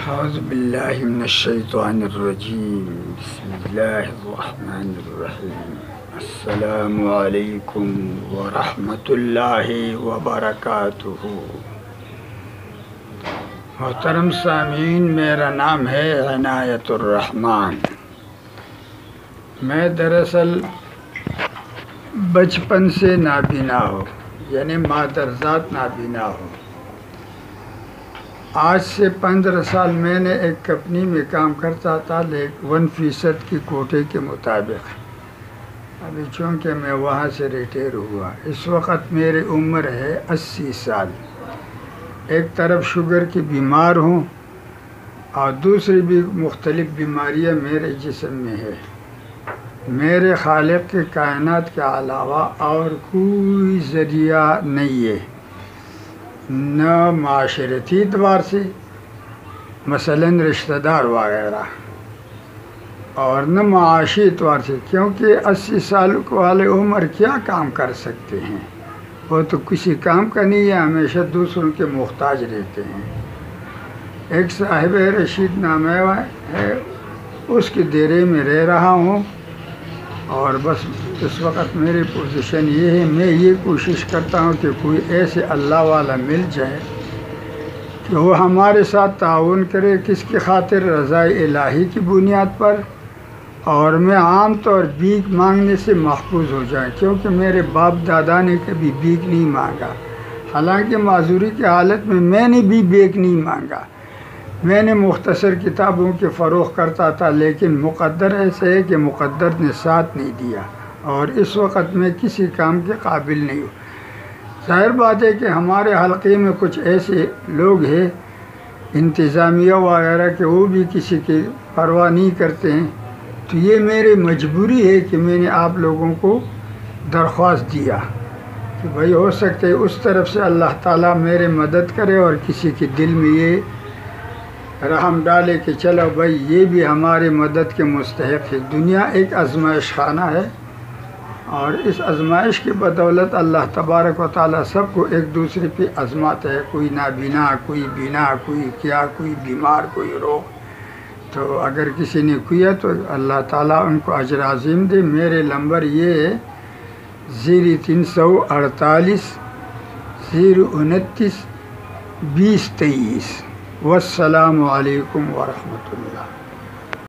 اعوذ باللہ من الشیطان الرجیم بسم اللہ الرحمن الرحیم السلام علیکم ورحمۃ اللہ وبرکاتہ۔ محترم سامعین، میرا نام ہے عنایت الرحمن۔ میں دراصل بچپن سے نابینا ہوں، یعنی مادرزاد نابینا ہوں۔ آج سے 15 سال میں نے ایک کمپنی میں کام کرتا تھا، لیکن 1% کی کوٹے کے مطابق۔ ابھی چونکہ میں وہاں سے ریٹائر ہوا، اس وقت میری عمر ہے 80 سال۔ ایک طرف شوگر کی بیمار ہوں اور دوسری بھی مختلف بیماریاں میرے جسم میں ہے۔ میرے خالق کے کائنات کے علاوہ اور کوئی ذریعہ نہیں ہے، نہ معاشرتی اعتبار سے مثلاً رشتہ دار وغیرہ، اور نہ معاشی اعتبار سے، کیونکہ 80 سال والے عمر کیا کام کر سکتے ہیں؟ وہ تو کسی کام کا نہیں ہے، ہمیشہ دوسروں کے محتاج رہتے ہیں۔ ایک صاحب رشید نام ہے، اس کے ڈیرے میں رہ رہا ہوں، اور بس اس وقت میری پوزیشن یہ ہے، میں یہ کوشش کرتا ہوں کہ کوئی ایسے اللہ والا مل جائے کہ وہ ہمارے ساتھ تعاون کرے، کس کی خاطر؟ رضا الہی کی بنیاد پر، اور میں عام طور بھیک مانگنے سے محفوظ ہو جائیں، کیونکہ میرے باپ دادا نے کبھی بھیک نہیں مانگا۔ حالانکہ معذوری کی حالت میں نے بھی بھیک نہیں مانگا، میں نے مختصر کتابوں کے فروغ کرتا تھا، لیکن مقدر ایسے ہے کہ مقدر نے ساتھ نہیں دیا، اور اس وقت میں کسی کام کے قابل نہیں ہوں۔ ظاہر بات ہے کہ ہمارے حلقے میں کچھ ایسے لوگ ہیں انتظامیہ وغیرہ کہ وہ بھی کسی کی پرواہ نہیں کرتے ہیں، تو یہ میری مجبوری ہے کہ میں نے آپ لوگوں کو درخواست دیا کہ بھائی ہو سکتے اس طرف سے اللہ تعالیٰ میرے مدد کرے، اور کسی کے دل میں یہ رحم ڈالے کہ چلو بھائی یہ بھی ہماری مدد کے مستحق ہے۔ دنیا ایک آزمائش خانہ ہے، اور اس آزمائش کی بدولت اللہ تبارک و تعالیٰ سب کو ایک دوسرے پہ آزماتا ہے، کوئی نابینا، کوئی بینا، کوئی کیا، کوئی بیمار، کوئی روگ۔ تو اگر کسی نے کیا تو اللہ تعالیٰ ان کو اجر عظیم دے۔ میرے نمبر یہ ہے 0348 029 2023۔ والسلام علیکم ورحمۃ اللہ۔